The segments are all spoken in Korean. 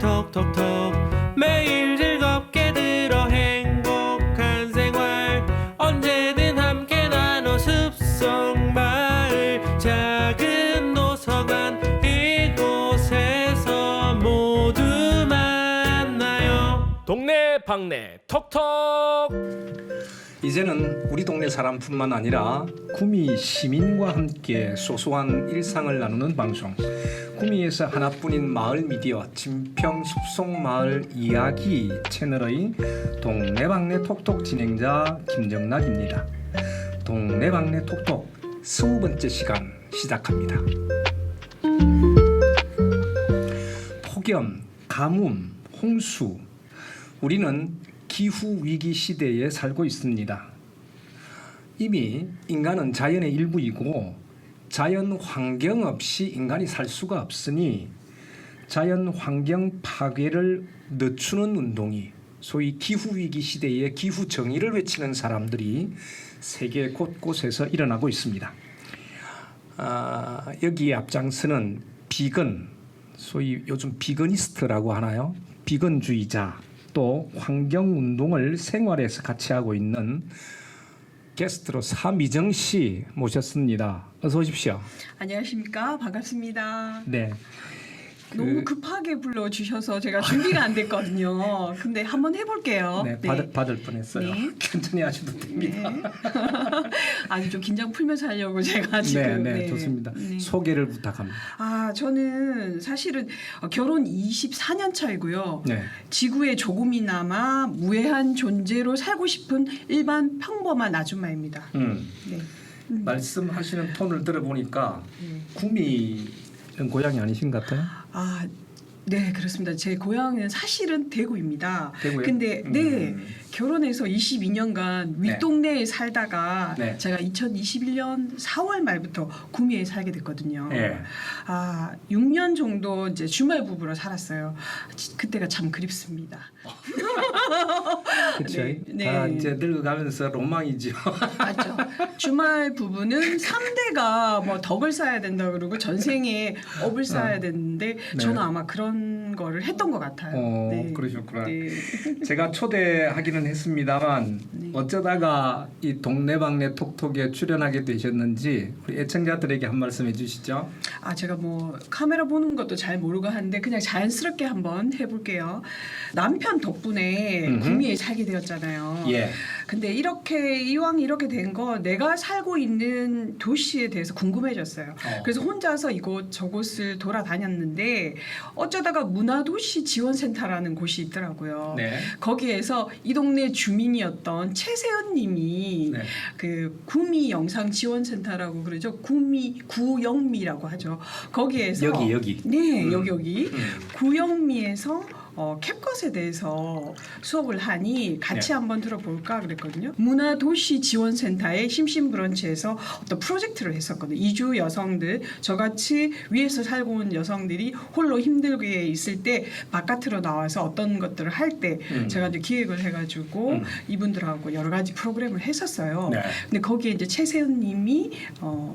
톡톡톡 매일 즐겁게 들어 행복한 생활 언제든 함께 나눠 숲속마을 작은 도서관 이곳에서 모두 만나요. 동네 방네 톡톡. 이제는 우리 동네 사람뿐만 아니라 구미 시민과 함께 소소한 일상을 나누는 방송, 구미에서 하나뿐인 마을 미디어 진평 숲속마을 이야기 채널의 동네방네 톡톡 진행자 김정락입니다. 동네방네 톡톡 20번째 시간 시작합니다. 폭염, 가뭄, 홍수, 우리는 기후위기 시대에 살고 있습니다. 이미 인간은 자연의 일부이고 자연 환경 없이 인간이 살 수가 없으니 자연 환경 파괴를 늦추는 운동이 소위 기후위기 시대의 기후정의를 외치는 사람들이 세계 곳곳에서 일어나고 있습니다. 여기에 앞장서는 비건, 소위 요즘 비거니스트라고 하나요? 비건주의자, 또 환경운동을 생활에서 같이 하고 있는 게스트로 사미정 씨 모셨습니다. 어서 오십시오. 안녕하십니까. 반갑습니다. 네. 너무 급하게 불러주셔서 제가 준비가 안 됐거든요. 근데 한번 해볼게요. 네, 받을 뻔했어요. 네. 천천히 하셔도 됩니다. 네. 아니 좀 긴장 풀면서 하려고 제가 지금. 네, 좋습니다. 네. 소개를 부탁합니다. 저는 사실은 결혼 24년 차이고요. 네. 지구에 조금이나마 무해한 존재로 살고 싶은 일반 평범한 아줌마입니다. 네. 말씀하시는 톤을 들어보니까 네. 구미는 고향이 아니신 것 같아요. 네, 그렇습니다. 제 고향은 사실은 대구입니다. 대구요? 근데 네, 결혼해서 22년간 윗동네에 살다가 네. 제가 2021년 4월 말부터 구미에 살게 됐거든요. 네. 6년 정도 이제 주말 부부로 살았어요. 그때가 참 그립습니다. 그렇죠. 네. 다 이제 늙어가면서 로망이죠. 맞죠. 주말 부부는 3대가 뭐 덕을 쌓아야 된다 그러고 전생에 업을 쌓아야 되는데 저는 아마 그런 거를 했던 것 같아요. 네. 그러셨구나. 네. 제가 초대하기는 했습니다만 어쩌다가 이 동네방네 톡톡에 출연하게 되셨는지 우리 애청자들에게 한 말씀 해주시죠. 제가 뭐 카메라 보는 것도 잘 모르고 하는데 그냥 자연스럽게 한번 해볼게요. 남편 덕분에 구미에 살게 되었잖아요. 예. 근데 이왕 이렇게 된 거 내가 살고 있는 도시에 대해서 궁금해졌어요. 그래서 혼자서 이곳 저곳을 돌아다녔는데 어쩌다가 문화도시 지원센터라는 곳이 있더라고요. 네. 거기에서 이 동네 주민이었던 최세연 님이 네. 그 구미 영상 지원센터라고 그러죠. 구영미라고 하죠. 거기에서 여기. 네, 여기 구영미에서 캡컷에 대해서 수업을 하니 같이 네. 한번 들어볼까 그랬거든요. 문화도시 지원센터의 심심브런치에서 어떤 프로젝트를 했었거든요. 이주 여성들, 저같이 위에서 살고 온 여성들이 홀로 힘들게 있을 때 바깥으로 나와서 어떤 것들을 할 때 제가 이제 기획을 해가지고 이분들하고 여러 가지 프로그램을 했었어요. 네. 근데 거기에 이제 최세훈님이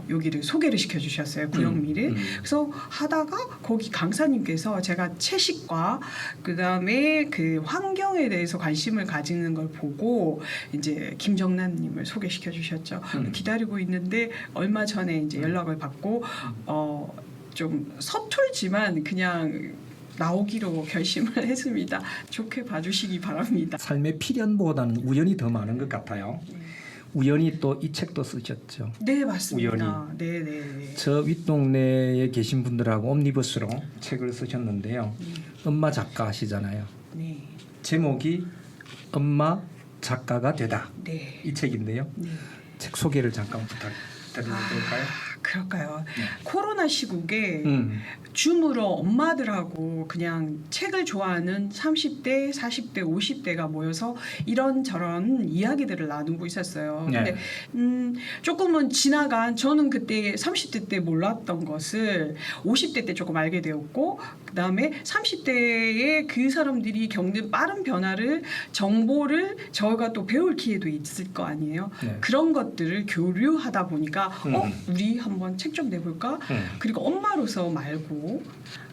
여기를 소개를 시켜주셨어요. 구영미를. 그래서 하다가 거기 강사님께서 제가 채식과 그다음에 그 환경에 대해서 관심을 가지는 걸 보고 이제 김정란님을 소개시켜 주셨죠. 기다리고 있는데 얼마 전에 이제 연락을 받고 좀 서툴지만 그냥 나오기로 결심을 했습니다. 좋게 봐주시기 바랍니다. 삶의 필연보다는 우연이 더 많은 것 같아요. 우연히 또 이 책도 쓰셨죠. 네, 맞습니다. 우연히. 네. 저 윗동네에 계신 분들하고 옴니버스로 책을 쓰셨는데요. 엄마 작가 하시잖아요. 네. 제목이 엄마 작가가 되다. 네. 이 책인데요. 네. 책 소개를 잠깐 부탁드려도 될까요? 그럴까요? 코로나 시국에 줌으로 엄마들하고 그냥 책을 좋아하는 30대, 40대, 50대가 모여서 이런저런 이야기들을 나누고 있었어요. 네. 근데 조금은 지나간 저는 그때 30대 때 몰랐던 것을 50대 때 조금 알게 되었고 그다음에 30대에 그 사람들이 겪는 빠른 변화를 정보를 저희가 또 배울 기회도 있을 거 아니에요. 네. 그런 것들을 교류하다 보니까 우리 한번 한번 책 좀 내볼까? 그리고 엄마로서 말고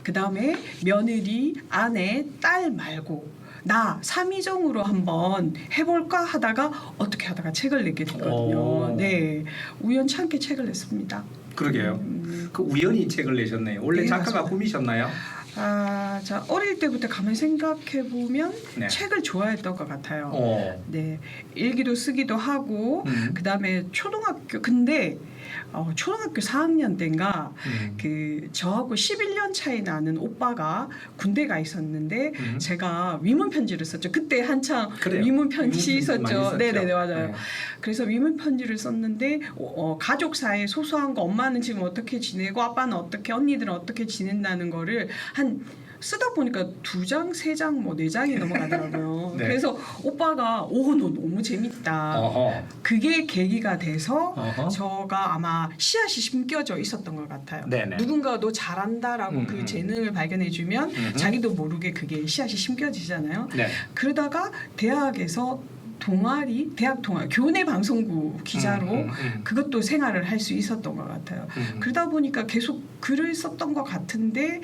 그 다음에 며느리, 아내, 딸 말고 나 삼이정으로 한번 해볼까 하다가 어떻게 하다가 책을 내게 됐거든요. 오. 네, 우연찮게 책을 냈습니다. 그러게요. 그 우연히 책을 내셨네요. 원래 네, 작가가 맞습니다. 꿈이셨나요? 자 어릴 때부터 가만히 생각해 보면 네. 책을 좋아했던 것 같아요. 네, 일기도 쓰기도 하고 그 다음에 초등학교 근데 초등학교 4학년 때인가 그 저하고 11년 차이 나는 오빠가 군대 가 있었는데 제가 위문 편지를 썼죠. 그때 한창 그래요. 위문 편지 많이 있었죠. 썼죠. 네네 맞아요. 네. 그래서 위문 편지를 썼는데 가족 사이 소소한 거 엄마는 지금 어떻게 지내고 아빠는 어떻게 언니들은 어떻게 지낸다는 거를 한 쓰다 보니까 2장, 3장, 뭐 4장이 넘어가더라고요. 네. 그래서 오빠가 너 너무 재밌다. 어허. 그게 계기가 돼서 어허. 저가 아마 씨앗이 심겨져 있었던 것 같아요. 네네. 누군가 너 잘한다라고 그 재능을 발견해주면 자기도 모르게 그게 씨앗이 심겨지잖아요. 네. 그러다가 대학에서 대학 동아리, 교내 방송부 기자로 그것도 생활을 할 수 있었던 것 같아요. 그러다 보니까 계속 글을 썼던 것 같은데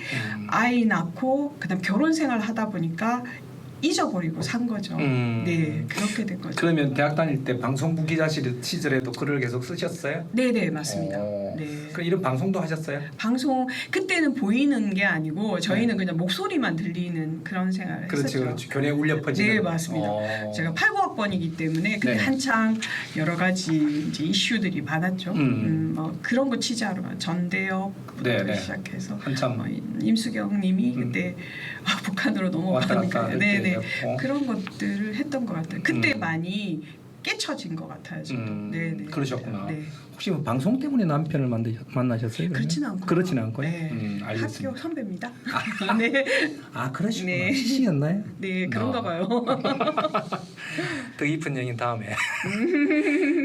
아이 낳고 그다음 결혼 생활 하다 보니까 잊어버리고 산 거죠. 네, 그렇게 된 거죠. 그러면 대학 다닐 때 방송부 기자 시절에도 글을 계속 쓰셨어요? 네네 맞습니다. 오. 네. 그 이런 방송도 하셨어요? 방송 그때는 보이는 게 아니고 저희는 그냥 목소리만 들리는 그런 생활을 그렇지, 했었죠. 그렇지. 교내 울려 퍼지는. 네 맞습니다. 제가 89학번이기 때문에 그때 네. 한창 여러 가지 이제 이슈들이 많았죠. 그런 거 취재하러 전대협부터 네, 네. 시작해서 한참 임수경님이 그때 북한으로 왔다 넘어가니까 갔다 할 네네 때였고. 그런 것들을 했던 것 같아요. 그때 많이 깨쳐진 것 같아요. 저도. 네네. 그러셨구나. 네. 혹시 뭐 방송 때문에 남편을 만나셨어요? 그렇지는 않고. 그렇지는 않고요. 네. 알겠습니다. 학교 선배입니다. 네. 아 그러시구나. 네. 시였나요? 네 그런가 봐요. 더 깊은 얘기는 다음에.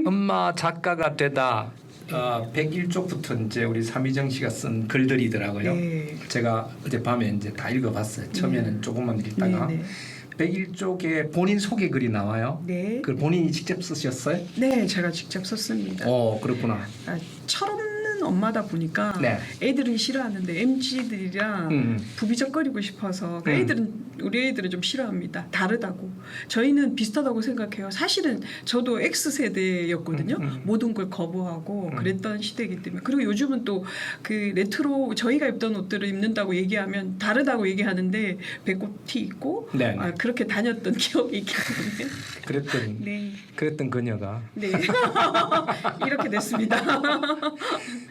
엄마 작가가 되다 101쪽부터 이제 우리 삼희정 씨가 쓴 글들이더라고요. 네. 제가 어젯밤에 이제 다 읽어봤어요. 처음에는 조금만 읽다가 네, 네. 101쪽에 본인 소개 글이 나와요. 네. 그 본인이 직접 쓰셨어요? 네, 제가 직접 썼습니다. 그렇구나. 철없는 엄마다 보니까 네. 애들은 싫어하는데 MZ들이랑 부비적거리고 싶어서 우리 애들은 좀 싫어합니다. 다르다고. 저희는 비슷하다고 생각해요. 사실은 저도 X세대였거든요. 모든 걸 거부하고 그랬던 시대이기 때문에. 그리고 요즘은 또 그 레트로 저희가 입던 옷들을 입는다고 얘기하면 다르다고 얘기하는데 배꼽 티 입고 네. 그렇게 다녔던 기억이 있기 때문에. 네. 그랬던 그녀가 네. 이렇게 됐습니다.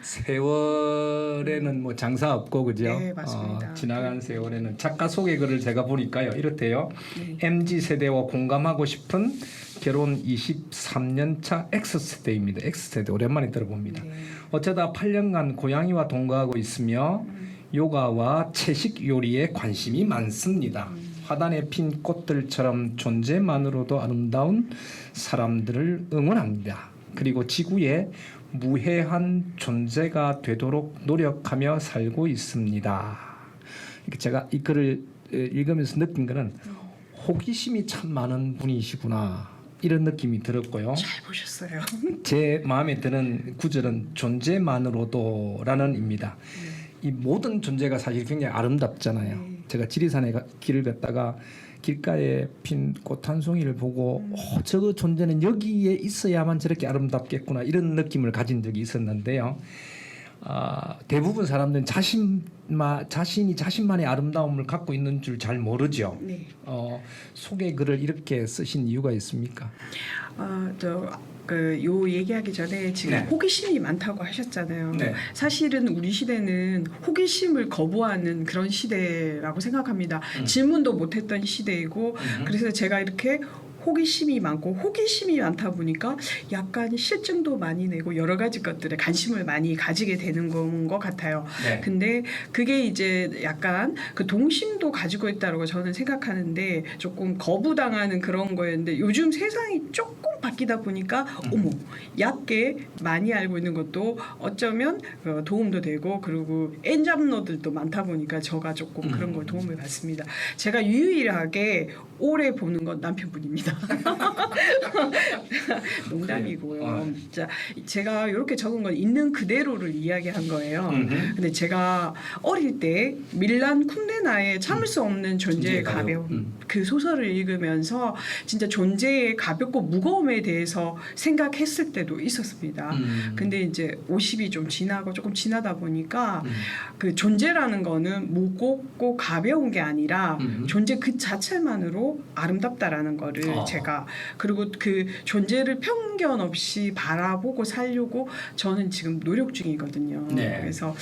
세월에는 뭐 장사 없고 그죠? 네, 맞습니다. 지나간 세월에는 작가 소개 글을 제가 보니까요. 이렇대요. 네. MZ 세대와 공감하고 싶은 결혼 23년 차 X세대입니다. X세대 오랜만에 들어봅니다. 네. 어쩌다 8년간 고양이와 동거하고 있으며 요가와 채식 요리에 관심이 많습니다. 화단에 핀 꽃들처럼 존재만으로도 아름다운 사람들을 응원합니다. 그리고 지구에 무해한 존재가 되도록 노력하며 살고 있습니다. 제가 이 글을 읽으면서 느낀 것은 호기심이 참 많은 분이시구나 이런 느낌이 들었고요. 잘 보셨어요. 제 마음에 드는 구절은 존재만으로도라는 입니다. 이 모든 존재가 사실 굉장히 아름답잖아요. 네. 제가 지리산에 길을 걷다가 길가에 핀 꽃 한 송이를 보고 저거 존재는 여기에 있어야만 저렇게 아름답겠구나 이런 느낌을 가진 적이 있었는데요. 대부분 사람들은 자신이 자신만의 아름다움을 갖고 있는 줄 잘 모르죠. 네. 소개 글을 이렇게 쓰신 이유가 있습니까? 요 얘기하기 전에 지금 네. 호기심이 많다고 하셨잖아요. 네. 사실은 우리 시대는 호기심을 거부하는 그런 시대라고 생각합니다. 질문도 못했던 시대이고 그래서 제가 이렇게 호기심이 많다 보니까 약간 실증도 많이 내고 여러 가지 것들에 관심을 많이 가지게 되는 건 것 같아요. 네. 근데 그게 이제 약간 그 동심도 가지고 있다고 저는 생각하는데 조금 거부당하는 그런 거였는데 요즘 세상이 조금 바뀌다 보니까 어머 얕게 많이 알고 있는 것도 어쩌면 도움도 되고 그리고 엔잡러들도 많다 보니까 저가 조금 그런 걸 도움을 받습니다. 제가 유일하게 오래 보는 건 남편분입니다. 농담이고요. 진짜 제가 이렇게 적은 건 있는 그대로를 이야기한 거예요. 근데 제가 어릴 때 밀란 쿤데나의 참을 수 없는 존재의 가벼움 그 소설을 읽으면서 진짜 존재의 가볍고 무거움에 대해서 생각했을 때도 있었습니다. 근데 이제 50이 좀 지나고 조금 지나다 보니까 그 존재라는 거는 무겁고 가벼운 게 아니라 존재 그 자체만으로 아름답다라는 거를 제가 그리고 그 존재를 편견 없이 바라보고 살려고 저는 지금 노력 중이거든요. 네. 그래서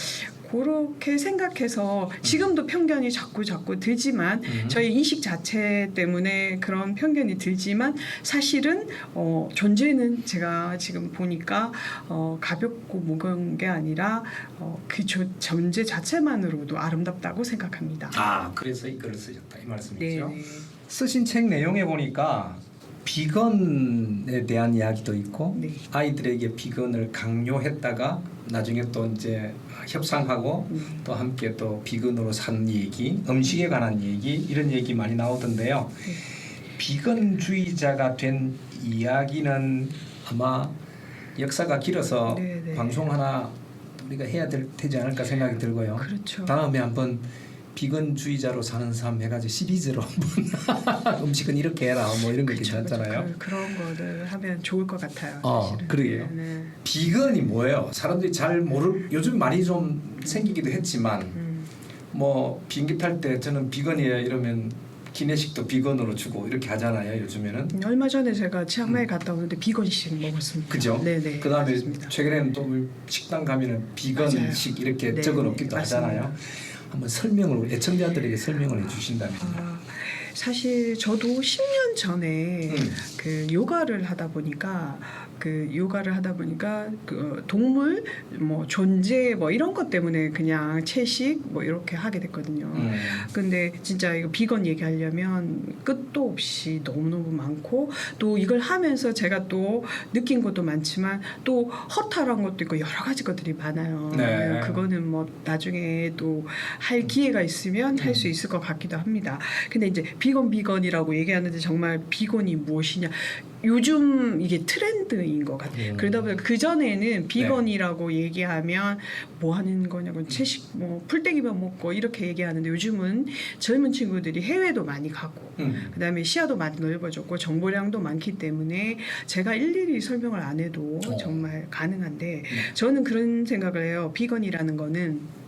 그렇게 생각해서 지금도 편견이 자꾸 들지만 저희 인식 자체 때문에 그런 편견이 들지만 사실은 존재는 제가 지금 보니까 가볍고 무거운 게 아니라 그 존재 자체만으로도 아름답다고 생각합니다. 아, 그래서 이 글을 쓰셨다 이 말씀이죠. 네. 쓰신 책 내용에 보니까 비건에 대한 이야기도 있고 네. 아이들에게 비건을 강요했다가 나중에 또 이제 협상하고 또 함께 또 비건으로 산 얘기, 음식에 관한 얘기 이런 얘기 많이 나오던데요. 네. 비건주의자가 된 이야기는 아마 역사가 길어서 네, 네. 방송 하나 우리가 해야 되지 않을까 생각이 들고요. 그렇죠. 다음에 한번 비건주의자로 사는 삶 해가지고 시리즈로 한번 음식은 이렇게 해라 뭐 이런 거 괜찮잖아요. 그런 거를 하면 좋을 것 같아요. 사실은. 그러게요. 네. 비건이 뭐예요? 사람들이 잘 요즘 많이 좀 생기기도 했지만 뭐 비행기 탈 때 저는 비건이에요 이러면 기내식도 비건으로 주고 이렇게 하잖아요 요즘에는. 얼마 전에 제가 치앙마이 갔다 오는데 비건식 먹었습니다. 그죠? 네네. 그다음에 맞습니다. 최근에는 또 식당 가면은 비건식 이렇게 네, 적어놓기도 맞습니다. 하잖아요. 한번 설명을 애청자들에게 설명을 해주신다면. 사실 저도 10년 전에 그 요가를 하다 보니까 그 동물 뭐 존재 뭐 이런 것 때문에 그냥 채식 뭐 이렇게 하게 됐거든요. 근데 진짜 이거 비건 얘기하려면 끝도 없이 너무너무 많고 또 이걸 하면서 제가 또 느낀 것도 많지만 또 허탈한 것도 있고 여러 가지 것들이 많아요. 네. 그거는 뭐 나중에 또 할 기회가 있으면 할 수 있을 것 같기도 합니다. 근데 이제 비건이라고 얘기하는데 정말 비건이 무엇이냐? 요즘 이게 트렌드인 것 같아요. 그러다 보니까 그 전에는 비건이라고 얘기하면 뭐 하는 거냐고 채식 뭐 풀떼기만 먹고 이렇게 얘기하는데 요즘은 젊은 친구들이 해외도 많이 가고 그다음에 시야도 많이 넓어졌고 정보량도 많기 때문에 제가 일일이 설명을 안 해도 정말 가능한데 저는 그런 생각을 해요. 비건이라는 거는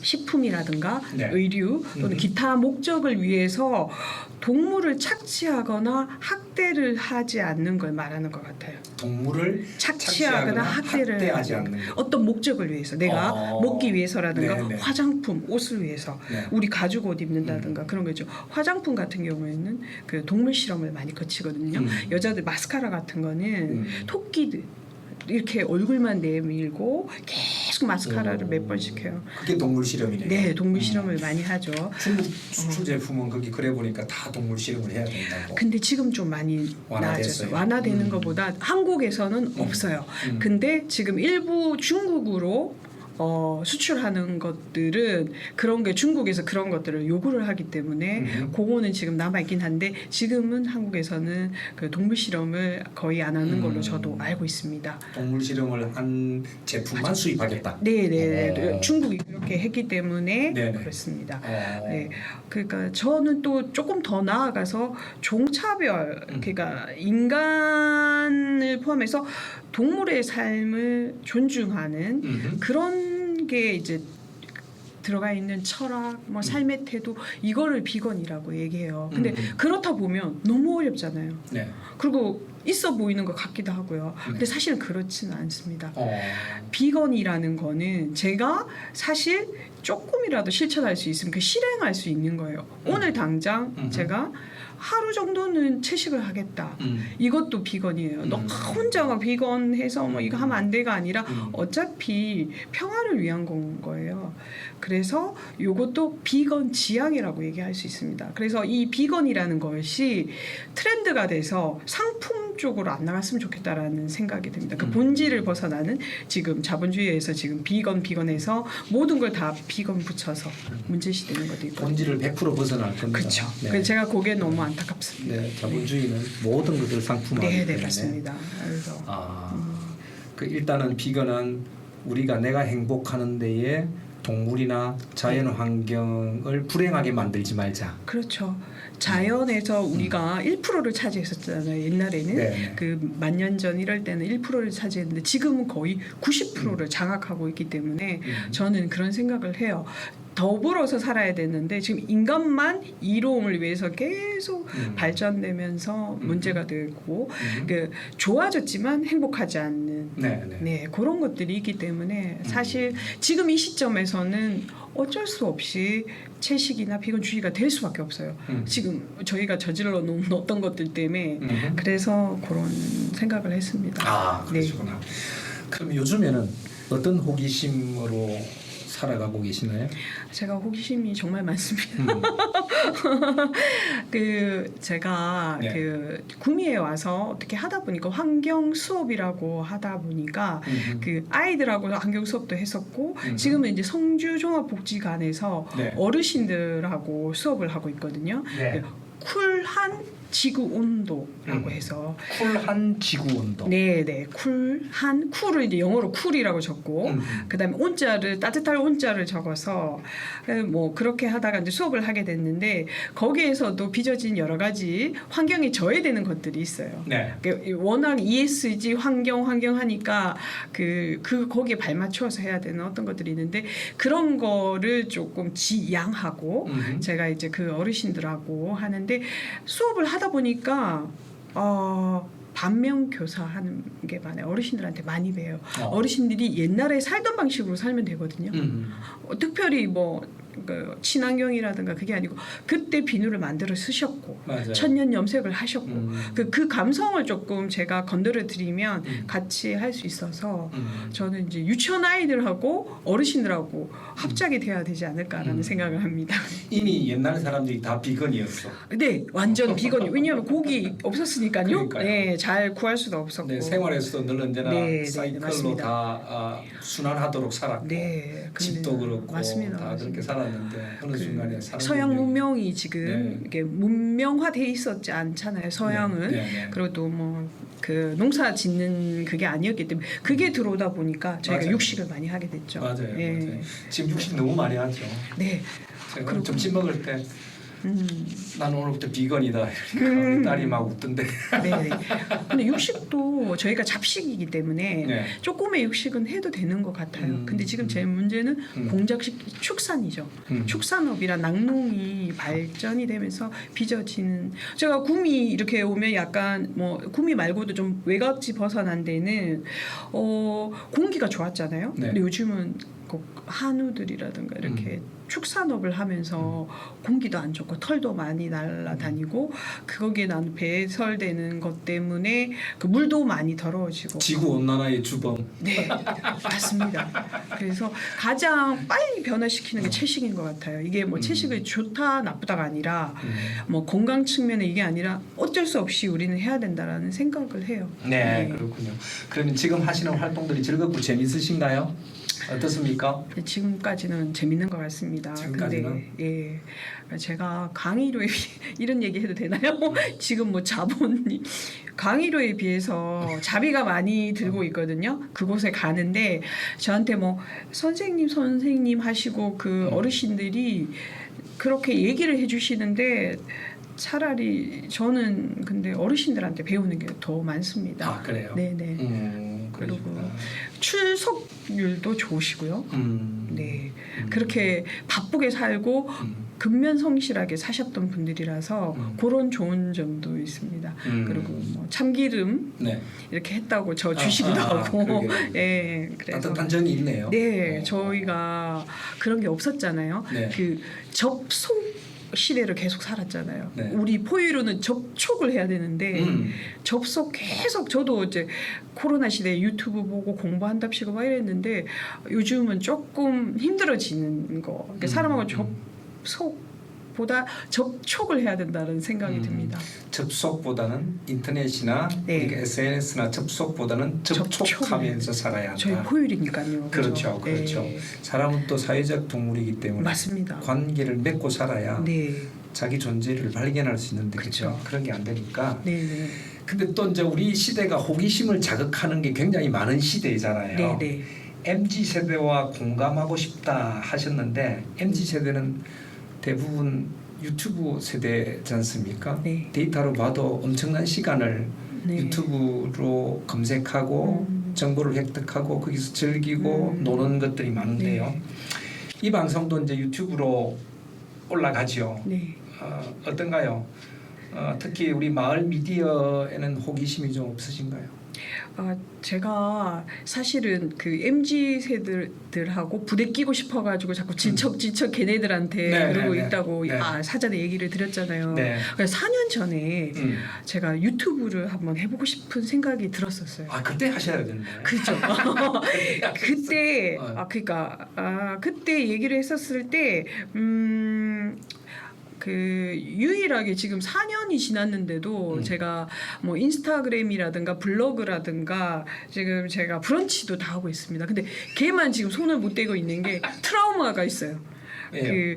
식품이라든가 의류 또는 기타 목적을 위해서 동물을 착취하거나 학대를 하지 않는 걸 말하는 것 같아요. 동물을 착취하거나 학대를 하지 않는 것. 어떤 목적을 위해서 내가 먹기 위해서라든가 네네. 화장품, 옷을 위해서 우리 가죽 옷 입는다든가 그런 거죠. 화장품 같은 경우에는 그 동물 실험을 많이 거치거든요. 여자들 마스카라 같은 거는 토끼들 이렇게 얼굴만 내밀고 계속 마스카라를 몇 번씩 해요. 그게 동물 실험이네요. 네, 동물 실험을 많이 하죠. 중국 수출 제품은 거기 그래 보니까 다 동물 실험을 해야 된다고. 근데 지금 좀 많이 나아졌어요. 완화되는 것보다 한국에서는 없어요. 근데 지금 일부 중국으로 수출하는 것들은 그런 게 중국에서 그런 것들을 요구를 하기 때문에 그거는 지금 남아있긴 한데 지금은 한국에서는 그 동물 실험을 거의 안 하는 걸로 저도 알고 있습니다. 동물 실험을 한 제품만 수입하겠다. 네네. 중국이 그렇게 했기 때문에 네네. 그렇습니다. 네. 그러니까 저는 또 조금 더 나아가서 종차별, 그러니까 인간을 포함해서 동물의 삶을 존중하는 그런 게 이제 들어가 있는 철학, 뭐 삶의 태도 이거를 비건이라고 얘기해요. 근데 그렇다 보면 너무 어렵잖아요. 네. 그리고 있어 보이는 것 같기도 하고요. 근데 사실은 그렇지는 않습니다. 비건이라는 거는 제가 사실 조금이라도 실천할 수 있으면 그 실행할 수 있는 거예요. 오늘 당장 제가 하루 정도는 채식을 하겠다. 이것도 비건이에요. 너 혼자가 비건해서 뭐 이거 하면 안 돼가 아니라 어차피 평화를 위한 건 거예요. 그래서 이것도 비건 지향이라고 얘기할 수 있습니다. 그래서 이 비건이라는 것이 트렌드가 돼서 상품 그런 쪽으로 안 나갔으면 좋겠다라는 생각이 듭니다. 그 본질을 벗어나는 지금 자본주의에서 지금 비건에서 모든 걸 다 비건 붙여서 문제시되는 것도 있고 본질을 100% 벗어날 겁니다. 그렇죠. 네. 그래서 제가 그게 너무 안타깝습니다. 네, 자본주의는 모든 것을 상품화하기 네, 때문에. 네, 맞습니다. 그래서 그 일단은 비건은 우리가 내가 행복하는 데에 동물이나 자연 환경을 불행하게 만들지 말자. 그렇죠. 자연에서 우리가 1%를 차지했었잖아요. 옛날에는 네. 그 만 년 전 이럴 때는 1%를 차지했는데 지금은 거의 90%를 장악하고 있기 때문에 저는 그런 생각을 해요. 더불어서 살아야 되는데 지금 인간만 이로움을 위해서 계속 발전되면서 문제가 되고 그 좋아졌지만 행복하지 않는 네, 그런 것들이 있기 때문에 사실 지금 이 시점에서는 어쩔 수 없이 채식이나 비건주의가 될 수밖에 없어요. 지금 저희가 저질러 놓은 어떤 것들 때문에 그래서 그런 생각을 했습니다. 아, 그러시구나. 네. 그럼 요즘에는 어떤 호기심으로 살아가고 계시나요? 제가 호기심이 정말 많습니다. 그 제가 네. 그 구미에 와서 어떻게 하다 보니까 환경 수업이라고 하다 보니까 그 아이들하고 환경 수업도 했었고 지금은 이제 성주 종합복지관에서 네. 어르신들하고 수업을 하고 있거든요. 네. 쿨한 지구 온도라고 해서 쿨한 지구 온도. 네네 쿨한 쿨을 이제 영어로 쿨이라고 적고 그다음에 온자를 따뜻할 온자를 적어서 뭐 그렇게 하다가 이제 수업을 하게 됐는데 거기에서도 빚어진 여러 가지 환경에 저해되는 것들이 있어요. 네. 워낙 ESG 환경 하니까 그 거기에 발맞춰서 해야 되는 어떤 것들이 있는데 그런 거를 조금 지양하고 제가 이제 그 어르신들하고 하는데 수업을 하다 보니까 반면 교사하는 게 많아요. 어르신들한테 많이 배워요. 어르신들이 옛날에 살던 방식으로 살면 되거든요. 특별히 뭐 그 친환경이라든가 그게 아니고 그때 비누를 만들어 쓰셨고 맞아요. 천년 염색을 하셨고 그 감성을 조금 제가 건드려 드리면 같이 할 수 있어서 저는 이제 유치원 아이들하고 어르신들하고 합작이 돼야 되지 않을까라는 생각을 합니다. 이미 옛날 사람들이 다 비건이었어. 네, 완전 비건이. 왜냐하면 고기 없었으니까요. 그러니까요. 네, 잘 구할 수도 없었고. 네, 생활에서도 늘 언제나 네, 사이클로 맞습니다. 다 순환하도록 살았고 네, 집도 그렇고 맞습니다. 다 그렇게 살았는데 어느 순간에 사람 서양 문명이- 문명이 지금 네. 이게 문명화돼 있었지 않잖아요. 서양은 네, 네. 그래도 뭐 그 농사 짓는 그게 아니었기 때문에 그게 들어오다 보니까 저희가 맞아요. 육식을 많이 하게 됐죠. 맞아요, 예. 맞아요. 지금 육식 너무 많이 하죠. 네, 제가 그렇군요. 점심 먹을 때 나는 오늘부터 비건이다 이러니까 우리 딸이 막 웃던데. 네. 근데 육식도 저희가 잡식이기 때문에 네. 조금의 육식은 해도 되는 것 같아요. 근데 지금 제 문제는 공작식 축산이죠. 축산업이랑 낙농이 발전이 되면서 빚어지는. 제가 구미 이렇게 오면 약간 뭐 구미 말고도 좀 외곽지 벗어난 데는 공기가 좋았잖아요. 네. 근데 요즘은 그 한우들이라든가 이렇게 축산업을 하면서 공기도 안 좋고 털도 많이 날아다니고 거기에 난 배설되는 것 때문에 그 물도 많이 더러워지고 지구 온난화의 주범. 네 맞습니다. 그래서 가장 빨리 변화시키는 게 채식인 것 같아요. 이게 뭐 채식이 좋다 나쁘다가 아니라 뭐 건강 측면에 이게 아니라 어쩔 수 없이 우리는 해야 된다라는 생각을 해요. 네, 그렇군요. 그러면 지금 하시는 활동들이 즐겁고 재밌으신가요? 어떻습니까? 지금까지는 재밌는 것 같습니다. 지금까지는? 근데 예, 제가 강의료에 이런 얘기 해도 되나요? 지금 뭐 자본이 강의료에 비해서 자비가 많이 들고 있거든요. 그곳에 가는데 저한테 뭐 선생님 하시고 그 어르신들이 그렇게 얘기를 해주시는데 차라리 저는 근데 어르신들한테 배우는 게 더 많습니다. 아, 그래요? 네네. 그리고 그러시구나. 출석률도 좋으시고요. 네, 그렇게 바쁘게 살고 근면성실하게 사셨던 분들이라서 그런 좋은 점도 있습니다. 그리고 뭐 참기름 네. 이렇게 했다고 저 주시기도 하고, 그러게요. 예, 그래서 따뜻한 정이 있네요. 네, 저희가 그런 게 없었잖아요. 네. 그 접속 시대를 계속 살았잖아요. 네. 우리 포유류는 접촉을 해야 되는데 접속 계속 저도 이제 코로나 시대에 유튜브 보고 공부한답시고 막 이랬는데 요즘은 조금 힘들어지는 거. 그러니까 사람하고 접속 접속보다 접촉을 해야 된다는 생각이 듭니다. 접속보다는 인터넷이나 네. 그러니까 SNS나 접속보다는 접촉하면서 살아야 한다. 저희 포유리니까요. 그렇죠, 그렇죠. 네. 사람은 또 사회적 동물이기 때문에 맞습니다. 관계를 맺고 살아야 네, 자기 존재를 발견할 수 있는데 그렇죠. 그렇죠. 그런 게 안 되니까. 네, 네, 근데 또 이제 우리 시대가 호기심을 자극하는 게 굉장히 많은 시대잖아요. 네, 네. MZ 세대와 공감하고 싶다 하셨는데 MZ 세대는 대부분 유튜브 세대지 않습니까? 네. 데이터로 봐도 엄청난 시간을 네. 유튜브로 검색하고 정보를 획득하고 거기서 즐기고 노는 것들이 많은데요. 네. 이 방송도 이제 유튜브로 올라가죠. 네. 어떤가요? 특히 우리 마을 미디어에는 호기심이 좀 없으신가요? 제가 사실은 그 MZ 세대들하고 부대 끼고 싶어가지고 자꾸 진척 걔네들한테 네, 그러고 네, 네. 있다고 네. 사전에 얘기를 드렸잖아요. 네. 그래서 4년 전에 음. 제가 유튜브를 한번 해보고 싶은 생각이 들었었어요. 그때 하셔야 되는데. 그죠. 그때 어. 그때 얘기를 했었을 때 그 유일하게 지금 4년이 지났는데도 제가 뭐 인스타그램이라든가 블로그라든가 지금 제가 브런치도 다 하고 있습니다. 근데 걔만 지금 손을 못 대고 있는 게 트라우마가 있어요. 예.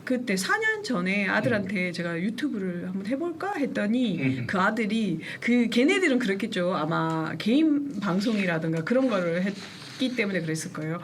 그때 4년 전에 아들한테 제가 유튜브를 한번 해볼까 했더니 그 아들이 걔네들은 그렇겠죠. 아마 개인 방송이라든가 그런 거를 했기 때문에 그랬을 거예요.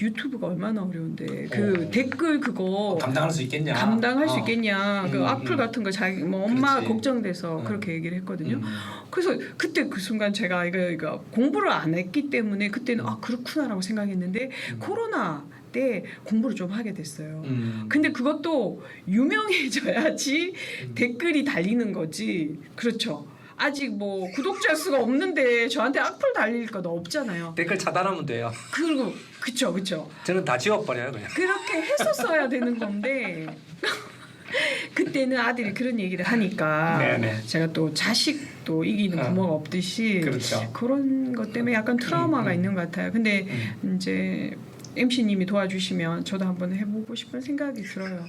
유튜브가 얼마나 어려운데 댓글 그거 감당할 수 있겠냐? 감당할 수 있겠냐? 그 악플 음. 같은 거 자기 뭐 엄마 그렇지. 걱정돼서 그렇게 얘기를 했거든요. 음. 그래서 그때 그 순간 제가 이거 공부를 안 했기 때문에 그때는 그렇구나라고 생각했는데 코로나 때 공부를 좀 하게 됐어요. 근데 그것도 유명해져야지 댓글이 달리는 거지. 그렇죠. 아직 뭐 구독자 수가 없는데 저한테 악플 달릴 건 없잖아요. 댓글 차단하면 돼요. 그리고 그쵸. 저는 다 지워버려요 그냥. 그렇게 했었어야 되는 건데 그때는 아들이 그런 얘기를 하니까 네네. 제가 또 자식도 이기는 부모가 없듯이 그렇죠. 그런 것 때문에 약간 트라우마가 있는 것 같아요. 근데 이제 MC님이 도와주시면 저도 한번 해보고 싶은 생각이 들어요.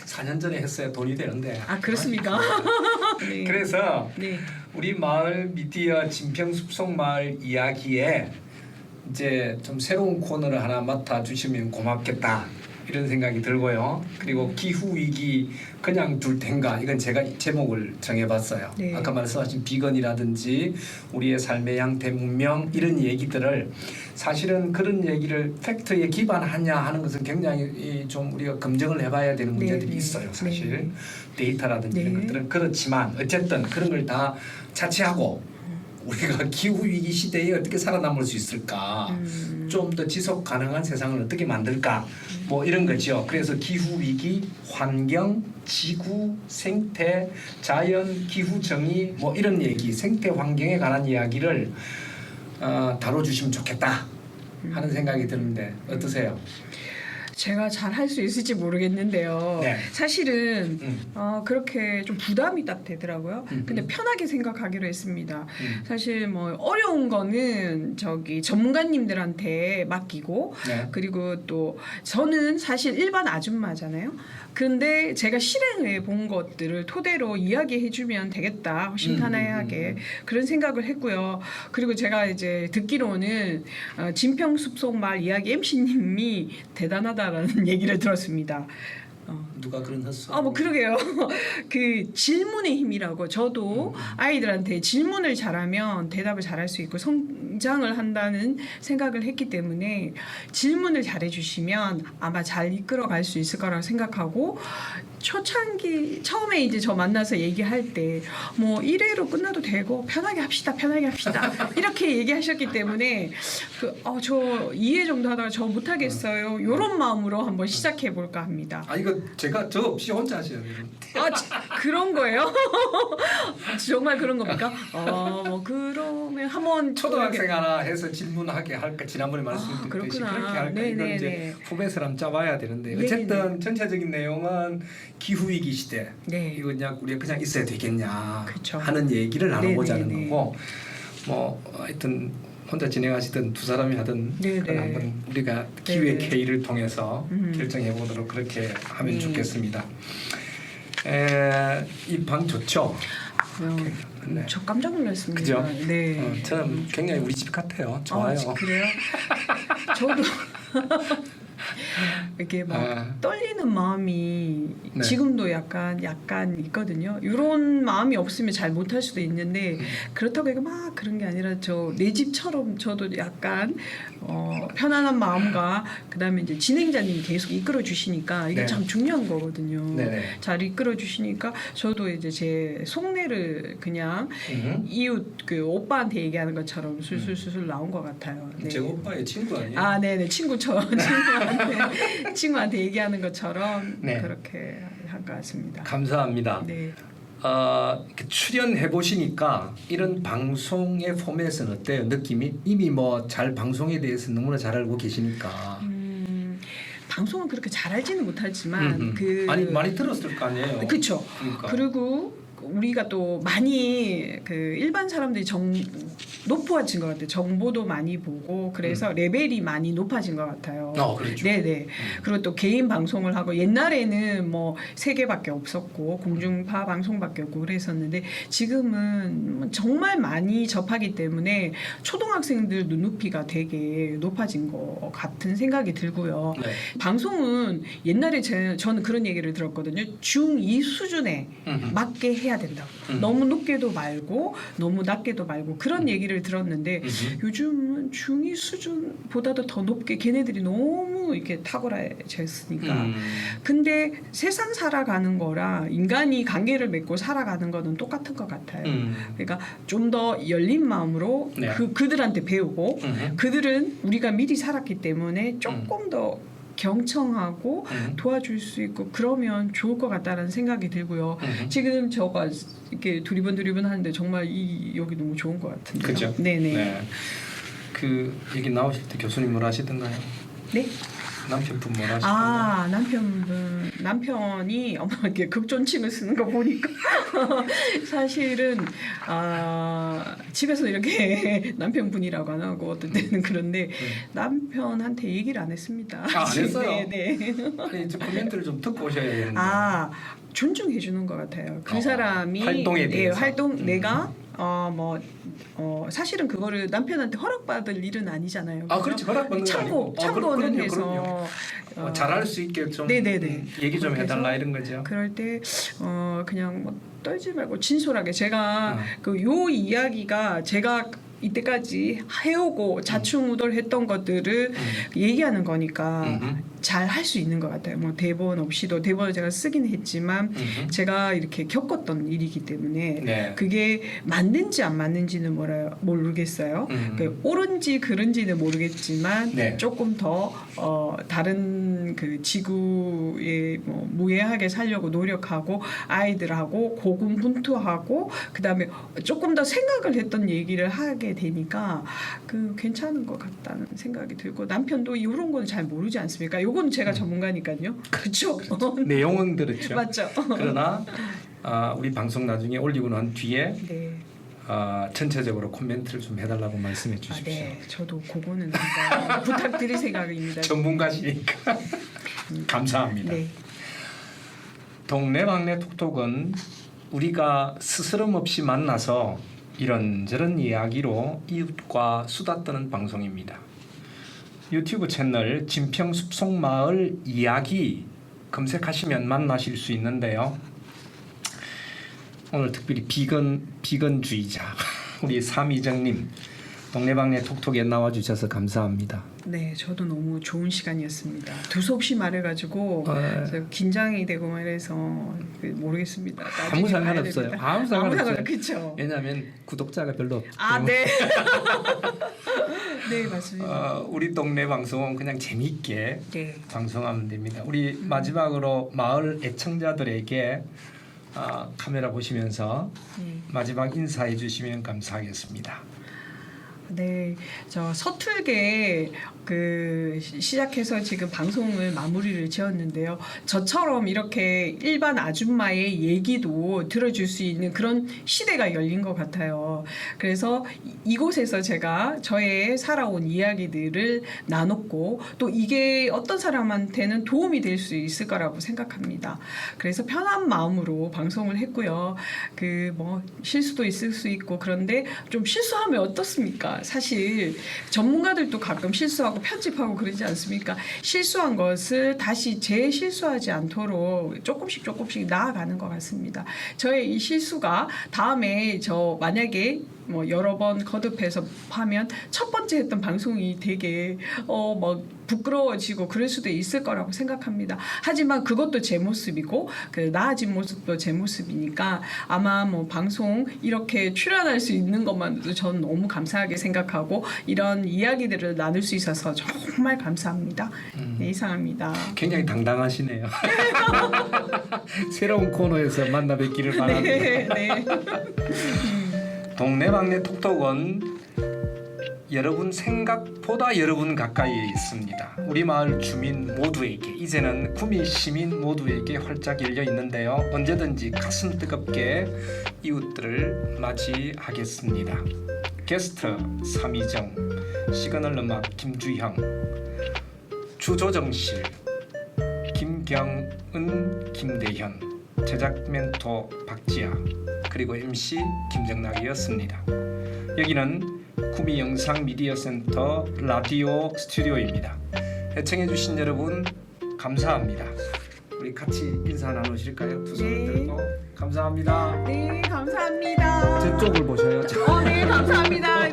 4년 전에 했어야 돈이 되는데. 그렇습니까? 네. 그래서 네. 우리 마을 미디어 진평숲속 마을 이야기에 이제 좀 새로운 코너를 하나 맡아주시면 고맙겠다 이런 생각이 들고요. 그리고 기후 위기 그냥 둘 텐가 이건 제가 제목을 정해봤어요. 네. 아까 말씀하신 비건이라든지 우리의 삶의 양태 문명 이런 얘기들을 사실은 그런 얘기를 팩트에 기반하냐 하는 것은 굉장히 좀 우리가 검증을 해봐야 되는 문제들이 네. 있어요. 사실 네. 데이터라든지 이런 네. 것들은 그렇지만 어쨌든 그런 걸 다 차치하고 우리가 기후 위기 시대에 어떻게 살아남을 수 있을까? 좀 더 지속 가능한 세상을 어떻게 만들까? 뭐 이런 거죠. 그래서 기후 위기, 환경, 지구, 생태, 자연, 기후 정의 뭐 이런 얘기, 생태 환경에 관한 이야기를 다뤄주시면 좋겠다 하는 생각이 드는데 어떠세요? 제가 잘 할 수 있을지 모르겠는데요. 네. 사실은 그렇게 좀 부담이 딱 되더라고요. 근데 편하게 생각하기로 했습니다. 사실 뭐 어려운 거는 전문가님들한테 맡기고 네. 그리고 또 저는 사실 일반 아줌마잖아요. 근데 제가 실행해 본 것들을 토대로 이야기해 주면 되겠다. 훨씬 편하게 그런 생각을 했고요. 그리고 제가 이제 듣기로는 진평숲속 마을 이야기 MC님이 대단하다라는 얘기를 들었습니다. 누가 그런 헛소? 뭐 그러게요. 그 질문의 힘이라고 저도 아이들한테 질문을 잘하면 대답을 잘할 수 있고 성장을 한다는 생각을 했기 때문에 질문을 잘해주시면 아마 잘 이끌어갈 수 있을 거라고 생각하고 초창기 처음에 이제 저 만나서 얘기할 때 뭐 1회로 끝나도 되고 편하게 합시다 이렇게 얘기하셨기 때문에 저 2회 정도 하다가 저 못하겠어요 이런 마음으로 한번 시작해 볼까 합니다. 이거 제가 저 없이 혼자 하셔야 돼요. 그런 거예요? 정말 그런 겁니까? 뭐 그러면 한번 초등학생 하나 해서 질문하게 할까 지난번에 말씀드렸듯이 그렇구나. 그렇게 할까 이거 이제 후배 사람 짜봐야 되는데 어쨌든 전체적인 내용은 기후 위기 시대 이거 그냥 우리가 그냥 있어야 되겠냐 그쵸. 하는 얘기를 나눠보자는 네네네. 거고 뭐 하여튼 혼자 진행하시든 두 사람이 하든 그건 한번 우리가 기획 회의를 통해서 결정해 보도록 그렇게 하면 좋겠습니다. 이 방 좋죠? 네. 저 깜짝 놀랐습니다. 그죠? 네. 저는 굉장히 우리 집 같아요. 좋아요. 그래요? 저도 이렇게 막 떨리는 마음이 네. 지금도 약간 있거든요. 이런 마음이 없으면 잘 못할 수도 있는데 그렇다고 해서 막 그런 게 아니라 내 집처럼 저도 약간 편안한 마음과 그다음에 이제 진행자님이 계속 이끌어 주시니까 이게 네. 참 중요한 거거든요. 네네. 잘 이끌어 주시니까 저도 이제 제 속내를 그냥 이웃 그 오빠한테 얘기하는 것처럼 술술술술 나온 것 같아요. 네. 제 오빠의 친구 아니에요? 아, 네네 친구처럼 친구한테 얘기하는 것처럼 네. 그렇게 한 것 같습니다. 감사합니다. 네. 이렇게 출연해 보시니까 이런 방송의 포맷은 어때요? 느낌이 이미 뭐 잘 방송에 대해서 너무나 잘 알고 계시니까. 방송은 그렇게 잘 알지는 못하지만 아니 많이 들었을 거 아니에요. 그렇죠. 그러니까. 그리고 우리가 또 많이 그 일반 사람들이 높아진 것 같아요. 정보도 많이 보고 그래서 레벨이 많이 높아진 것 같아요. 그렇죠. 네네. 그리고 또 개인 방송을 하고 옛날에는 뭐 3개밖에 없었고 공중파 방송밖에 없고 그랬었는데 지금은 정말 많이 접하기 때문에 초등학생들 눈높이가 되게 높아진 것 같은 생각이 들고요. 네. 방송은 옛날에 저는 그런 얘기를 들었거든요. 중2 수준에 맞게 해야 된다고. 너무 높게도 말고 너무 낮게도 말고 그런 얘기를 들었는데 요즘은 중2 수준보다도 더 높게 걔네들이 너무 이렇게 탁월해져 있으니까 근데 세상 살아가는 거랑 인간이 관계를 맺고 살아가는 거는 똑같은 것 같아요. 그러니까 좀 더 열린 마음으로 네. 그들한테 배우고 그들은 우리가 미리 살았기 때문에 조금 더 경청하고 도와줄 수 있고 그러면 좋을 것 같다는 생각이 들고요. 지금 저가 이렇게 두리번 하는데 정말 여기 너무 좋은 것 같은데요. 그렇죠. 네네. 네. 그 얘기 나오실 때 교수님 뭘 하시던가요? 네. 남편분 뭘 하시던가요? 남편이 어머 이렇게 극존칭을 쓰는 거 보니까 사실은 집에서 이렇게 남편분이라고 안 하고 어떤 때는 그런데 남편한테 얘기를 안 했습니다. 안 했어요? 네. 아니 저 코멘트를 좀 듣고 오셔야 되는데. 존중해 주는 것 같아요. 그 사람이 활동에 대해서. 내가 사실은 그거를 남편한테 허락받을 일은 아니잖아요. 그렇지 허락받는 거 아니고. 참고는 그럼요, 해서 잘할 수 있게 좀 네네네. 얘기 좀 그래서 해달라 이런 거죠. 그럴 때 그냥 뭐 떨지 말고 진솔하게 제가 요 이야기가 제가 이때까지 해오고 자충우돌했던 것들을 얘기하는 거니까 잘 할 수 있는 것 같아요. 뭐 대본 없이도 대본을 제가 쓰긴 했지만 제가 이렇게 겪었던 일이기 때문에 네. 그게 맞는지 안 맞는지는 모르겠어요. 그 옳은지 그른지는 모르겠지만 네. 조금 더 다른 그 지구에 뭐 무해하게 살려고 노력하고 아이들하고 고군분투하고 그다음에 조금 더 생각을 했던 얘기를 하게 되니까 그 괜찮은 것 같다는 생각이 들고 남편도 이런 건 잘 모르지 않습니까? 요건 제가 전문가니까요. 그렇죠. 내용은 그렇죠. 맞죠. 그러나 우리 방송 나중에 올리고 난 뒤에 네. 전체적으로 코멘트를 좀 해달라고 말씀해 주십시오. 네, 저도 그거는 한번 부탁드릴 생각입니다. 전문가시니까 감사합니다. 네. 동네방네 톡톡은 우리가 스스럼 없이 만나서 이런저런 이야기로 이웃과 수다 떠는 방송입니다. 유튜브 채널 진평숲속마을 이야기 검색하시면 만나실 수 있는데요. 오늘 특별히 비건주의자 우리 삼이정님 동네방네 톡톡에 나와주셔서 감사합니다. 네, 저도 너무 좋은 시간이었습니다. 두서없이 말해가지고 제가 긴장이 되고 말해서 모르겠습니다. 아무 상관없어요. 아무 상관없어요. 그렇죠. 왜냐하면 구독자가 별로 없기 네. 때문에. 네, 맞습니다. 우리 동네 방송은 그냥 재미있게 네. 방송하면 됩니다. 우리 마지막으로 마을 애청자들에게 카메라 보시면서 마지막 인사해 주시면 감사하겠습니다. 네, 저 서툴게 시작해서 지금 방송을 마무리를 지었는데요. 저처럼 이렇게 일반 아줌마의 얘기도 들어줄 수 있는 그런 시대가 열린 것 같아요. 그래서 이곳에서 제가 저의 살아온 이야기들을 나눴고 또 이게 어떤 사람한테는 도움이 될 수 있을 거라고 생각합니다. 그래서 편한 마음으로 방송을 했고요. 실수도 있을 수 있고 그런데 좀 실수하면 어떻습니까? 사실 전문가들도 가끔 실수하고 편집하고 그러지 않습니까? 실수한 것을 다시 재실수하지 않도록 조금씩 나아가는 것 같습니다. 저의 이 실수가 다음에 저 만약에 여러 번 거듭해서 하면 첫 번째 했던 방송이 되게 부끄러워지고 그럴 수도 있을 거라고 생각합니다. 하지만 그것도 제 모습이고 나아진 모습도 제 모습이니까 아마 방송 이렇게 출연할 수 있는 것만으로도 저는 너무 감사하게 생각하고 이런 이야기들을 나눌 수 있어서 정말 감사합니다. 네, 이상합니다. 굉장히 당당하시네요. 새로운 코너에서 만나 뵙기를 바랍니다. 네. 동네방네 톡톡은 여러분 생각보다 여러분 가까이에 있습니다. 우리 마을 주민 모두에게 이제는 구미 시민 모두에게 활짝 열려 있는데요. 언제든지 가슴 뜨겁게 이웃들을 맞이하겠습니다. 게스트 삼희정, 시그널 음악 김주형, 주조정실, 김경은, 김대현, 제작 멘토 박지아, 그리고 MC 김정락이었습니다. 여기는 구미 영상 미디어 센터 라디오 스튜디오입니다. 애청해주신 여러분 감사합니다. 우리 같이 인사 나누실까요? 두 손을 들고 감사합니다. 네, 감사합니다. 저쪽을 보셔요. 네, 감사합니다.